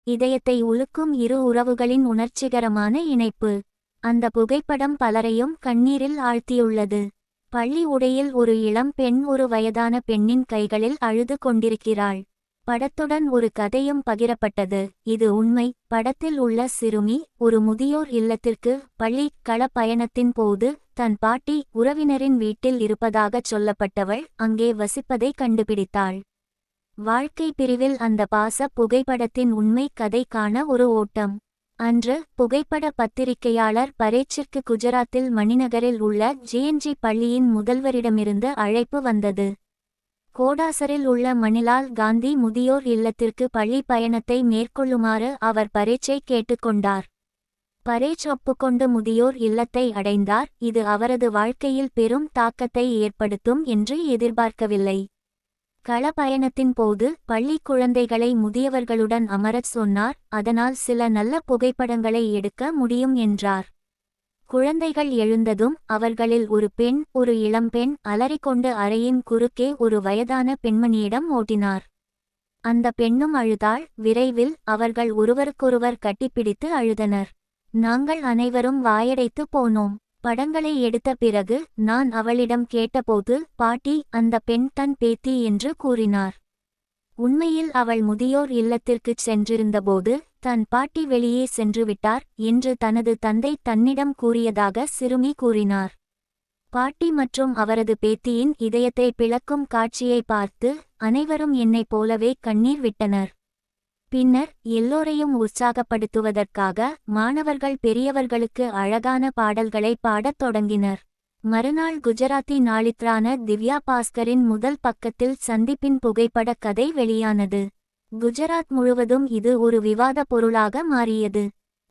இதயத்தை உலுக்கும் இரு உறவுகளின் உணர்ச்சிகரமான இணைப்பு. அந்த புகைப்படம் பலரையும் கண்ணீரில் ஆழ்த்தியுள்ளது. பள்ளி உடையில் ஒரு இளம் பெண் ஒரு வயதான பெண்ணின் கைகளில் அழுது கொண்டிருக்கிறாள். படத்துடன் ஒரு கதையும் பகிரப்பட்டது. இது உண்மை. படத்தில் உள்ள சிறுமி ஒரு முதியோர் இல்லத்திற்கு பள்ளி கள பயணத்தின் போது தன் பாட்டி உறவினரின் வீட்டில் இருப்பதாகச் சொல்லப்பட்டவள் அங்கே வசிப்பதை கண்டுபிடித்தாள். வாழ்க்கை பிரிவில் அந்த பாச புகைப்படத்தின் உண்மை கதை காண ஒரு ஓட்டம். அன்று புகைப்பட பத்திரிகையாளர் பரேச்சிற்கு குஜராத்தில் மணிநகரில் உள்ள ஜேஎன்ஜி பள்ளியின் முதல்வரிடமிருந்து அழைப்பு வந்தது. கோடாசரில் உள்ள மணிலால் காந்தி முதியோர் இல்லத்திற்கு பள்ளி பயணத்தை மேற்கொள்ளுமாறு அவர் பரேச்சை கேட்டுக்கொண்டார். பரேச் ஒப்புக்கொண்டு முதியோர் இல்லத்தை அடைந்தார். இது அவரது வாழ்க்கையில் பெரும் தாக்கத்தை ஏற்படுத்தும் என்று எதிர்பார்க்கவில்லை. கள பயணத்தின் போது பள்ளி குழந்தைகளை முதியவர்களுடன் அமரச் சொன்னார். அதனால் சில நல்ல புகைப்படங்களை எடுக்க முடியும் என்றார். குழந்தைகள் எழுந்ததும் அவர்களில் ஒரு பெண், ஒரு இளம்பெண் அலறிக்கொண்டு அறையின் குறுக்கே ஒரு வயதான பெண்மணியிடம் ஓட்டினார். அந்த பெண்ணும் அழுதாள். விரைவில் அவர்கள் ஒருவருக்கொருவர் கட்டிப்பிடித்து அழுதனர். நாங்கள் அனைவரும் வாயடைத்து போனோம். படங்களை எடுத்த பிறகு நான் அவளிடம் கேட்டபோது பாட்டி, அந்த பெண் தன் பேத்தி என்று கூறினார். உண்மையில் அவள் முதியோர் இல்லத்திற்குச் சென்றிருந்தபோது தன் பாட்டி வெளியே சென்றுவிட்டார் என்று தனது தந்தை தன்னிடம் கூறியதாக சிறுமி கூறினார். பாட்டி மற்றும் அவரது பேத்தியின் இதயத்தை பிளக்கும் காட்சியை பார்த்து அனைவரும் என்னைப் போலவே கண்ணீர் விட்டனர். பின்னர் எல்லோரையும் உற்சாகப்படுத்துவதற்காக மாணவர்கள் பெரியவர்களுக்கு அழகான பாடல்களை பாடத் தொடங்கினர். மறுநாள் குஜராத்தி நாளிதழான திவ்யா பாஸ்கரின் முதல் பக்கத்தில் சந்திப்பின் புகைப்பட கதை வெளியானது. குஜராத் முழுவதும் இது ஒரு விவாத பொருளாக மாறியது.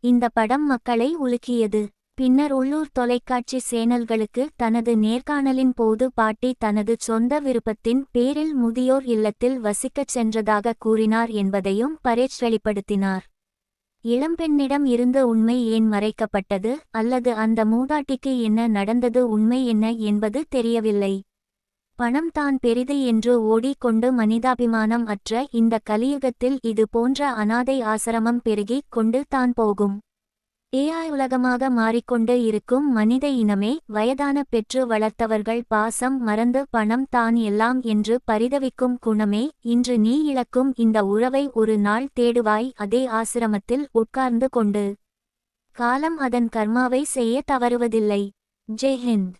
இந்த படம் மக்களை உலுக்கியது. பின்னர் உள்ளூர் தொலைக்காட்சி சேனல்களுக்கு தனது நேர்காணலின் போது பாட்டி தனது சொந்த விருப்பத்தின் பேரில் முதியோர் இல்லத்தில் வசிக்கச் சென்றதாக கூறினார் என்பதையும் பரேச் வெளிப்படுத்தினார். இளம்பெண்ணிடம் இருந்து உண்மை ஏன் மறைக்கப்பட்டது, அல்லது அந்த மூதாட்டிக்கு என்ன நடந்தது, உண்மை என்ன என்பது தெரியவில்லை. பணம் தான் பெரிது என்று ஓடிக்கொண்டு மனிதாபிமானம் அற்ற இந்த கலியுகத்தில் இது போன்ற அனாதை ஆசிரமம் பெருகிக் கொண்டு தான் போகும். ஏஐ உலகமாக மாறிக்கொண்டு இருக்கும் மனித இனமே, வயதான பெற்று வளர்த்தவர்கள் பாசம் மறந்து பணம் தான் எல்லாம் என்று பரிதவிக்கும் குணமே, இன்று நீ இழக்கும் இந்த உறவை ஒரு நாள் தேடுவாய் அதே ஆசிரமத்தில் உட்கார்ந்து கொண்டு. காலம் அதன் கர்மாவை செய்ய தவறுவதில்லை. ஜெய் ஹிந்த்.